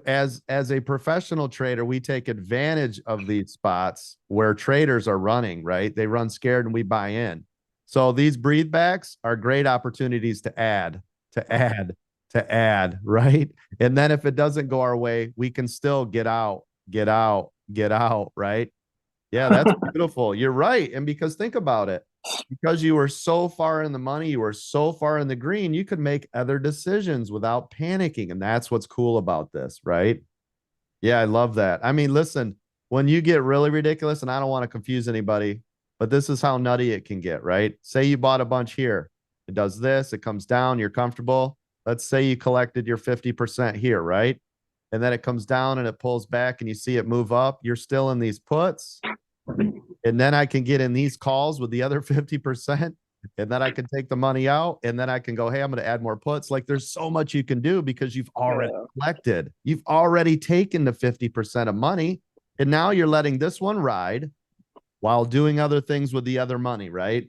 as a professional trader, we take advantage of these spots where traders are running, right? They run scared and we buy in. So these breathe backs are great opportunities to add, to add, to add, right? And then if it doesn't go our way, we can still get out, get out, get out, right? Yeah, that's beautiful. You're right. And because think about it, because you were so far in the money, you were so far in the green, you could make other decisions without panicking. And that's what's cool about this, right? Yeah, I love that. I mean, listen, when you get really ridiculous, and I don't want to confuse anybody, but this is how nutty it can get, right? Say you bought a bunch here. It does this, it comes down, you're comfortable. Let's say you collected your 50% here, right? And then it comes down and it pulls back and you see it move up. You're still in these puts. And then I can get in these calls with the other 50%. And then I can take the money out and then I can go, hey, I'm going to add more puts. Like there's so much you can do because you've already collected. You've already taken the 50% of money. And now you're letting this one ride while doing other things with the other money, right?